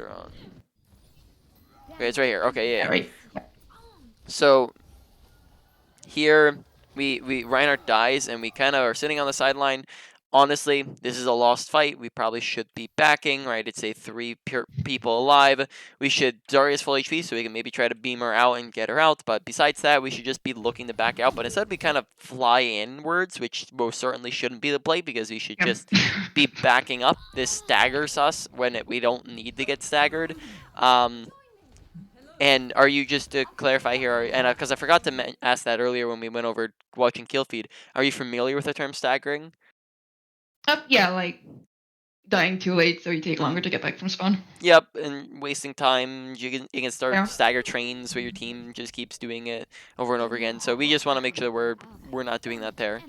on. Okay, it's right here. Okay, yeah. right. So here Reinhardt dies and we kind of are sitting on the sideline. Honestly, this is a lost fight. We probably should be backing, right? It's a 3 people alive. We should Zarya's full HP, so we can maybe try to beam her out and get her out. But besides that, we should just be looking to back out. But instead, we kind of fly inwards, which most certainly shouldn't be the play because we should just be backing up. This staggers us when we don't need to get staggered. And are you, just to clarify here, and because I forgot to ask that earlier when we went over watching kill feed, are you familiar with the term staggering? Yeah, like dying too late so you take longer to get back from spawn. Yep, and wasting time. You can start Yeah. stagger trains where your team just keeps doing it over and over again. So we just want to make sure we're not doing that there.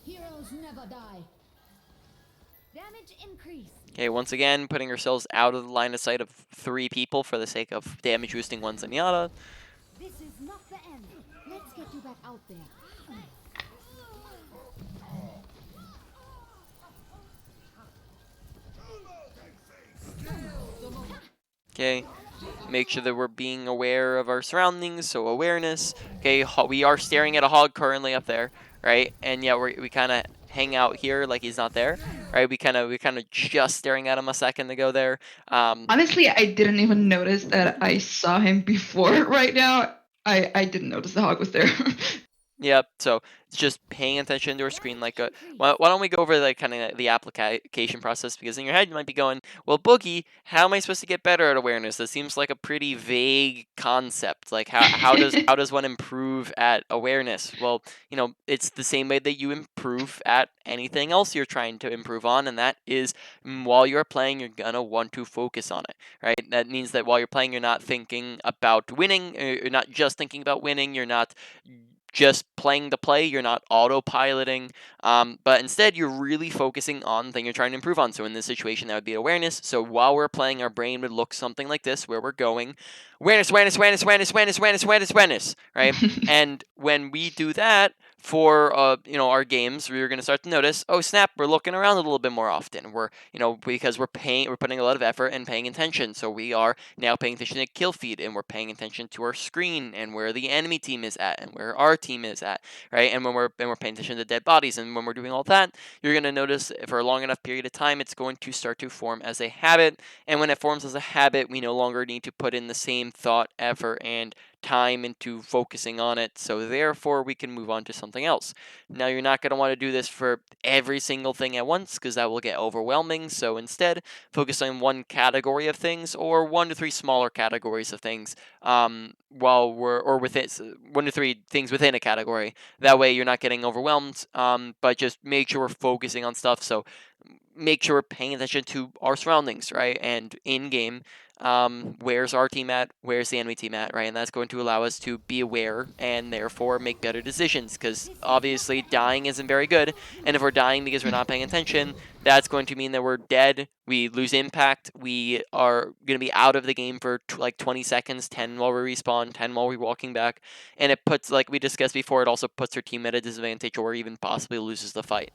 Heroes never die. Damage increase. Okay, once again, putting ourselves out of the line of sight of 3 people for the sake of damage boosting one Zenyatta. This is not the end. Let's get you back out there. Okay, make sure that we're being aware of our surroundings, so awareness. Okay, we are staring at a hog currently up there, right? And yeah, we kind of hang out here like he's not there, right? We kind of just staring at him a second ago there. Honestly, I didn't even notice that I saw him before right now. I didn't notice the hog was there. Yep. So it's just paying attention to our screen. Like, why don't we go over the kind of the application process? Because in your head you might be going, "Well, Boogie, how am I supposed to get better at awareness?" That seems like a pretty vague concept. Like, how does one improve at awareness? Well, it's the same way that you improve at anything else you're trying to improve on, and that is while you're playing, you're gonna want to focus on it, right? That means that while you're playing, you're not thinking about winning. You're not just thinking about winning. You're not just playing the play, you're not autopiloting, but instead you're really focusing on the thing you're trying to improve on. So in this situation, that would be awareness. So while we're playing, our brain would look something like this, where we're going, awareness, awareness, awareness, awareness, awareness, awareness, awareness, awareness, right? And when we do that for our games, we're going to start to notice, oh snap, we're looking around a little bit more often. We're because we're putting a lot of effort and paying attention. So we are now paying attention to kill feed, and we're paying attention to our screen and where the enemy team is at and where our team is at, right? And when we're paying attention to dead bodies, and when we're doing all that, you're going to notice for a long enough period of time, it's going to start to form as a habit. And when it forms as a habit, we no longer need to put in the same thought, effort, and time into focusing on it, so therefore we can move on to something else. Now, you're not going to want to do this for every single thing at once because that will get overwhelming, so instead, focus on one category of things or 1 to 3 smaller categories of things while we're, or within 1 to 3 things within a category. That way, you're not getting overwhelmed, but just make sure we're focusing on stuff. So, make sure we're paying attention to our surroundings, right? And in game, where's our team at? Where's the enemy team at, right? And that's going to allow us to be aware and therefore make better decisions. Because obviously, dying isn't very good. And if we're dying because we're not paying attention, that's going to mean that we're dead. We lose impact. We are going to be out of the game for like 20 seconds, 10 while we respawn, 10 while we're walking back. And it puts, like we discussed before, it also puts our team at a disadvantage or even possibly loses the fight.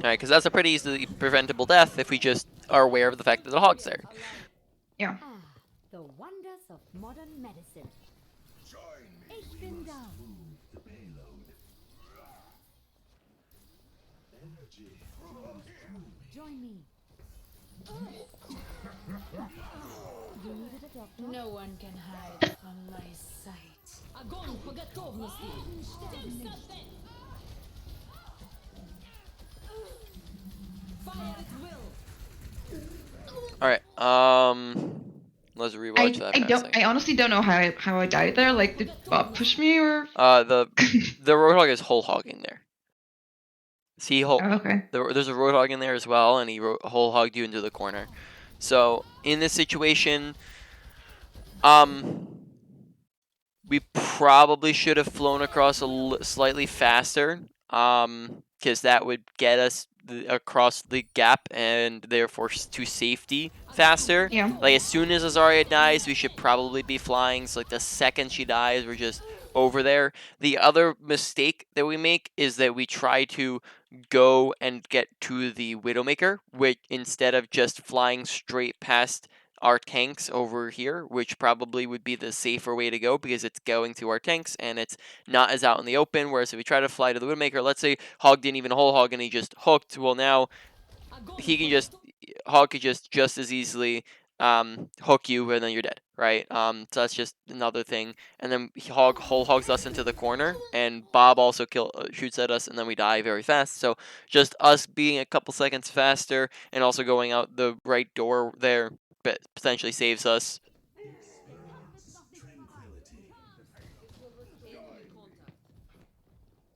Alright, because that's a pretty easily preventable death if we just are aware of the fact that the hog's there. Yeah. Ah, the wonders of modern medicine. Ich bin da. Join me. You needed a doctor? No one can hide from my sight. Огонь по готовности. Fire at will. Alright, let's rewatch that passing. I honestly don't know how I died there. Like, did Bob push me or? The Roadhog is whole hogging there. See, Oh, okay. there's a Roadhog in there as well, and he whole hogged you into the corner. So in this situation, we probably should have flown across slightly faster, because that would get us across the gap and therefore to safety faster. Yeah. Like as soon as Azaria dies, we should probably be flying. So like the second she dies, we're just over there. The other mistake that we make is that we try to go and get to the Widowmaker, which instead of just flying straight past our tanks over here, which probably would be the safer way to go because it's going to our tanks and it's not as out in the open. Whereas if we try to fly to the Widowmaker, let's say Hog didn't even whole hog and he just hooked, well now Hog could just as easily hook you and then you're dead, right? So that's just another thing. And then Hog whole hogs us into the corner, and Bob also shoots at us, and then we die very fast. So just us being a couple seconds faster and also going out the right door there potentially saves us.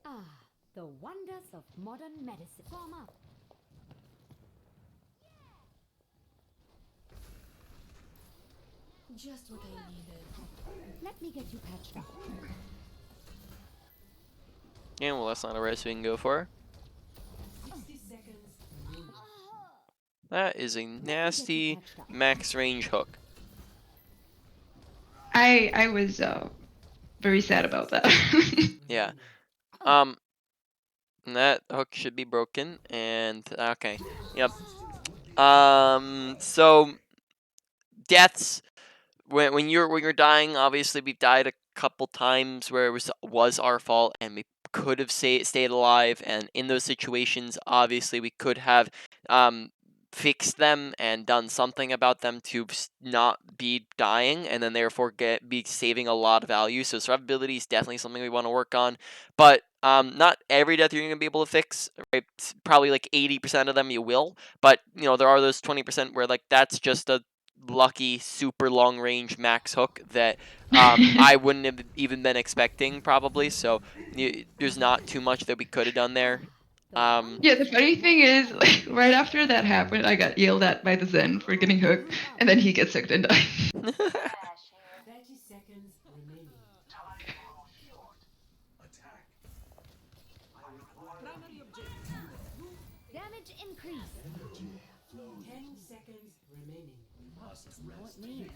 Ah, the wonders of modern medicine. Form up. Just what I needed. Let me get you patched up. Yeah, well, that's not a res we can go for. 60 seconds. That is a nasty max range hook. I was very sad about that. Yeah. That hook should be broken, and okay. Yep. So deaths when you're dying, obviously we've died a couple times where it was our fault and we could have stayed alive, and in those situations obviously we could have fixed them and done something about them to not be dying and then therefore be saving a lot of value. So survivability is definitely something we want to work on, but not every death you're going to be able to fix, right? Probably like 80% of them you will, but you know there are those 20% where like that's just a lucky super long range max hook that I wouldn't have even been expecting probably. So there's not too much that we could have done there. Yeah, the funny thing is, like, right after that happened, I got yelled at by the Zen for getting hooked, and then he gets hooked and dies. 30 seconds remaining. Damage increase. 10 seconds remaining. What means?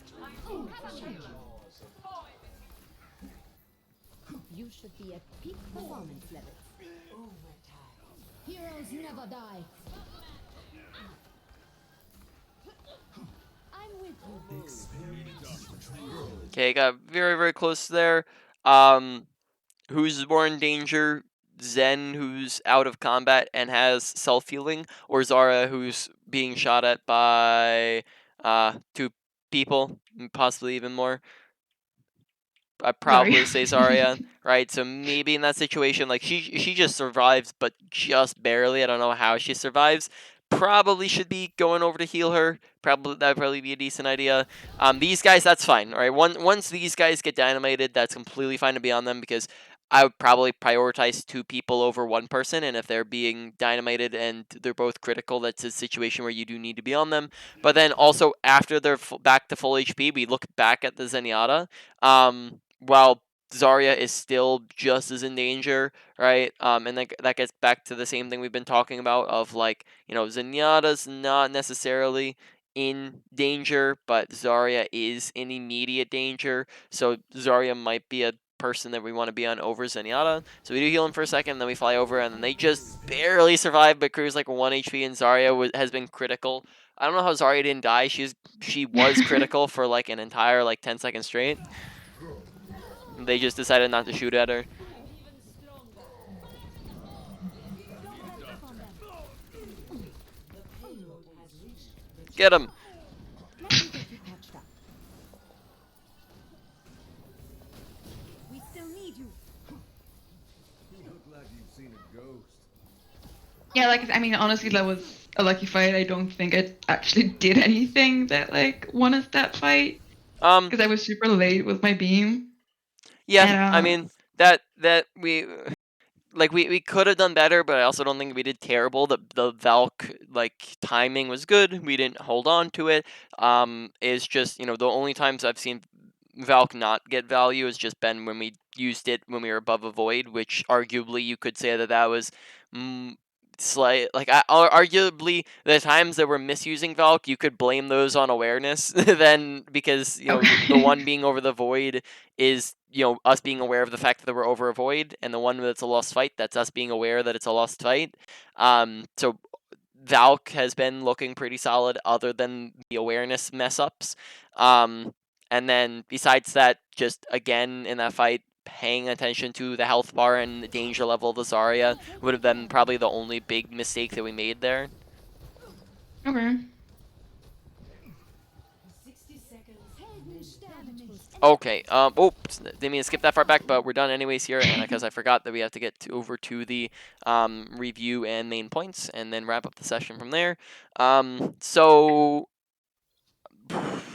You should be at peak performance levels. Overtime. Heroes never die. I'm with you. Okay, got very close there. Who's more in danger? Zen who's out of combat and has self-healing, or Zarya who's being shot at by 2 people, possibly even more. I'd Sorry. probably say Zarya, right? So maybe in that situation, like she just survives, but just barely. I don't know how she survives. Probably should be going over to heal her. Probably that'd probably be a decent idea. These guys, that's fine. All right, once these guys get dynamited, that's completely fine to be on them because I would probably prioritize 2 people over 1 person, and if they're being dynamited and they're both critical, that's a situation where you do need to be on them. But then also after they're back to full HP, we look back at the Zenyatta. While Zarya is still just as in danger, right? And that gets back to the same thing we've been talking about of like, Zenyatta's not necessarily in danger, but Zarya is in immediate danger. So Zarya might be a person that we want to be on over Zenyatta. So we do heal him for a second, then we fly over, and then they just barely survive, but Crew's like 1 HP, and Zarya has been critical. I don't know how Zarya didn't die. She was critical for like an entire like 10 seconds straight. They just decided not to shoot at her. Get him! Let me get you patched up. We still need you. You look like you've seen a ghost. Yeah, like I mean, honestly, that was a lucky fight. I don't think it actually did anything that like won us that fight because I was super late with my beam. Yeah, And, I mean that we could have done better, but I also don't think we did terrible. The Valk like timing was good. We didn't hold on to it. Is just the only times I've seen Valk not get value has just been when we used it when we were above a void, which arguably you could say that was slight. Like arguably the times that we're misusing Valk, you could blame those on awareness. Then because the okay. one being over the void is us being aware of the fact that we're over a void, and the one that's a lost fight, that's us being aware that it's a lost fight. So Valk has been looking pretty solid other than the awareness mess ups. And then besides that, just again in that fight, paying attention to the health bar and the danger level of the Zarya would have been probably the only big mistake that we made there. Okay. 60 seconds. Okay, oops, didn't mean to skip that far back, but we're done anyways here, and because I forgot that we have to get over to the review and main points, and then wrap up the session from there. So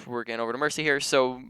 we're getting over to Mercy here. So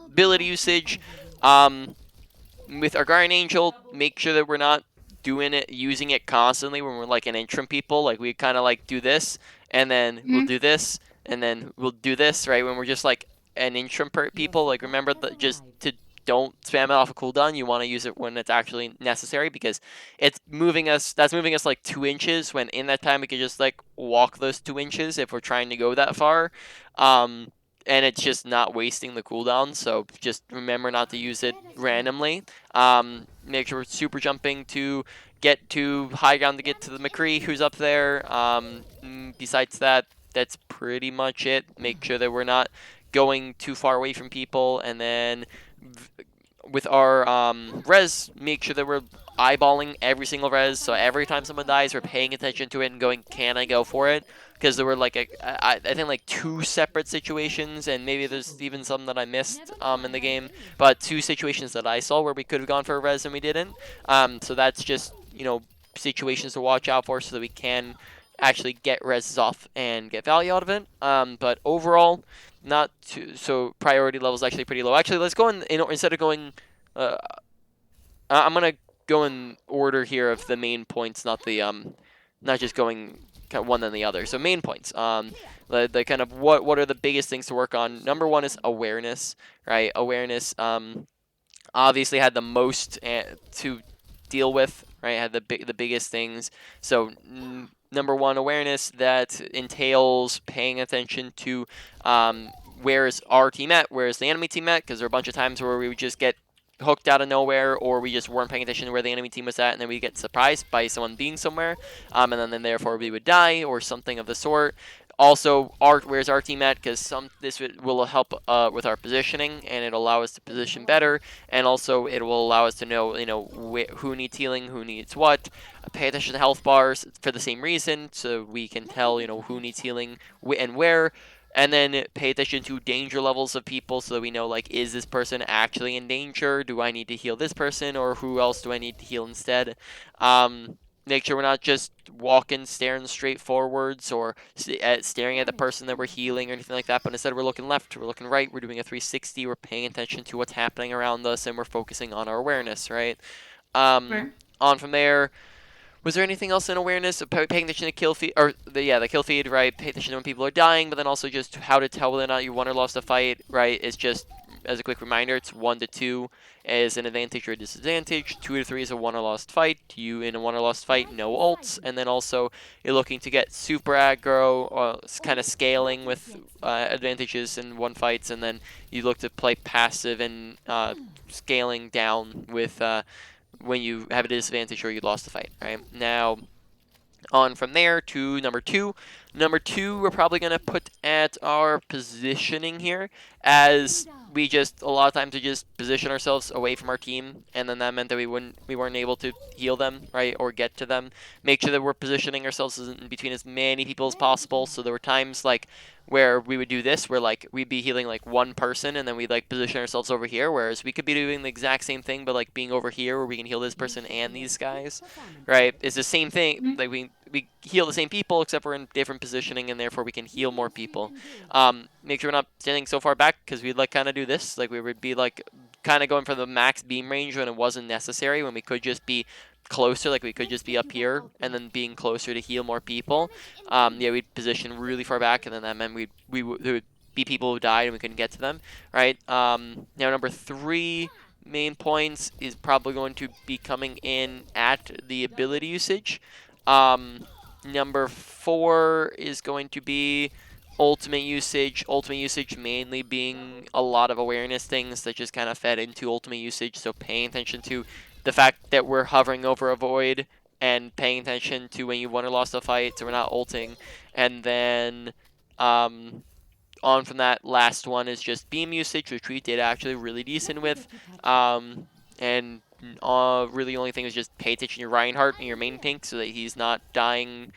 ability usage, with our Guardian Angel, make sure that we're not using it constantly when we're like an interim people. Like we kind of like do this, and then we'll do this, and then we'll do this, right? When we're just like an interim people, like remember just to don't spam it off a cooldown. You want to use it when it's actually necessary because it's moving us. That's moving us like 2 inches. When in that time we could just like walk those 2 inches if we're trying to go that far. And it's just not wasting the cooldown. So just remember not to use it randomly. Make sure we're super jumping to get to high ground to get to the McCree who's up there. Besides that, that's pretty much it. Make sure that we're not going too far away from people, and then with our res, make sure that we're eyeballing every single res. So every time someone dies, we're paying attention to it and going, can I go for it? Because there were like I think like 2 separate situations, and maybe there's even some that I missed in the game, but 2 situations that I saw where we could have gone for a res and we didn't. So that's just situations to watch out for so that we can actually get reses off and get value out of it. But overall, not too, so priority level is actually pretty low. Actually, let's go instead of going. I'm gonna go in order here of the main points, not the not just going kind of one than the other. So main points. The kind of what are the biggest things to work on? Number 1 is awareness, right? Awareness. Obviously had the most to deal with, right? Had the biggest things. So number 1, awareness. That entails paying attention to where is our team at, where is the enemy team at, because there are a bunch of times where we would just get hooked out of nowhere, or we just weren't paying attention to where the enemy team was at, and then we get surprised by someone being somewhere, and then therefore we would die or something of the sort. Also, where's our team at? Because this will help with our positioning, and it'll allow us to position better, and also it will allow us to know, who needs healing, who needs what. Pay attention to health bars for the same reason, so we can tell, who needs healing and where. And then pay attention to danger levels of people so that we know, like, is this person actually in danger? Do I need to heal this person, or who else do I need to heal instead? Make sure we're not just walking, staring straight forwards, or staring at the person that we're healing or anything like that, but instead we're looking left, we're looking right, we're doing a 360, we're paying attention to what's happening around us, and we're focusing on our awareness, right? Where? On from there, was there anything else in awareness? Paying attention to kill feed, or the kill feed, right? Pay attention to when people are dying, but then also just how to tell whether or not you won or lost a fight, right? It's just, as a quick reminder, it's 1 to 2 is an advantage or a disadvantage. 2 to 3 is a won or lost fight. You in a won or lost fight, no ults, and then also you're looking to get super aggro, or kind of scaling with advantages in one fights, and then you look to play passive and scaling down with when you have a disadvantage or you lost the fight, right? Now, on from there to number 2. Number 2, we're probably going to put at our positioning here, as we just, a lot of times we just position ourselves away from our team, and then that meant that we weren't able to heal them, right, or get to them. Make sure that we're positioning ourselves in between as many people as possible. So there were times like where we would do this, where like we'd be healing like one person, and then we'd like position ourselves over here, whereas we could be doing the exact same thing, but like being over here where we can heal this person and these guys, right? It's the same thing. Mhm. Like we heal the same people, except we're in different positioning, and therefore we can heal more people. Make sure we're not standing so far back, because we'd like kind of do this. Like we would be like kind of going for the max beam range when it wasn't necessary, when we could just be closer, like we could just be up here and then being closer to heal more people. Yeah, we'd position really far back, and then that meant there would be people who died and we couldn't get to them, right? Now number 3 main points is probably going to be coming in at the ability usage. Number 4 is going to be ultimate usage. Ultimate usage mainly being a lot of awareness things that just kind of fed into ultimate usage. So paying attention to the fact that we're hovering over a void, and paying attention to when you won or lost a fight, so we're not ulting. And then on from that, last one is just beam usage, which we did actually really decent with. And really the only thing is just pay attention to your Reinhardt and your main tank, so that he's not dying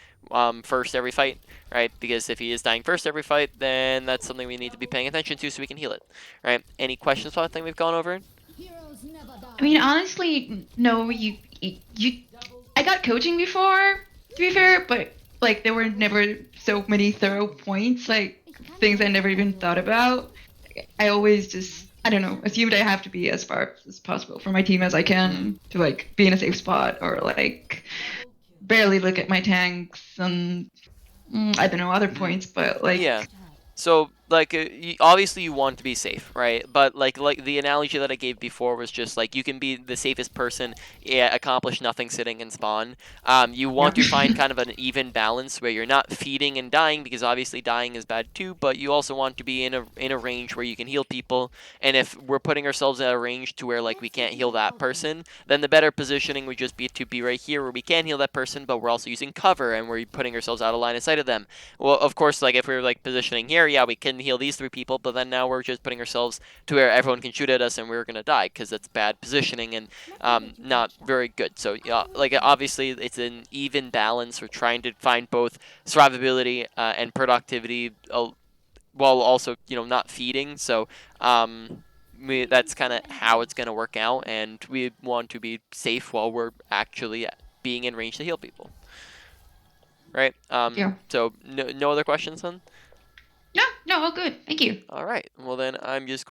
first every fight, right? Because if he is dying first every fight, then that's something we need to be paying attention to so we can heal it, right? Any questions about the thing we've gone over? I mean, honestly, no. You. I got coaching before, to be fair, but like there were never so many thorough points, like things I never even thought about. I always just, I don't know, assumed I have to be as far as possible for my team as I can to like be in a safe spot, or like barely look at my tanks and I don't know other points, but like Yeah. So, like, obviously you want to be safe, right? But like the analogy that I gave before was just like you can be the safest person, yeah, accomplish nothing sitting in spawn. You want to find kind of an even balance where you're not feeding and dying, because obviously dying is bad too. But you also want to be in a range where you can heal people. And if we're putting ourselves at a range to where like we can't heal that person, then the better positioning would just be to be right here where we can heal that person, but we're also using cover and we're putting ourselves out of line of sight of them. Well, of course, like if we were like positioning here, yeah, we can heal these 3 people, but then now we're just putting ourselves to where everyone can shoot at us and we're gonna die, because that's bad positioning and not very good. So yeah, like obviously it's an even balance. We're trying to find both survivability and productivity, while also not feeding. So that's kind of how it's gonna work out, and we want to be safe while we're actually being in range to heal people. Right. yeah. So no other questions then? No, all good. Thank you. All right. Well then, I'm just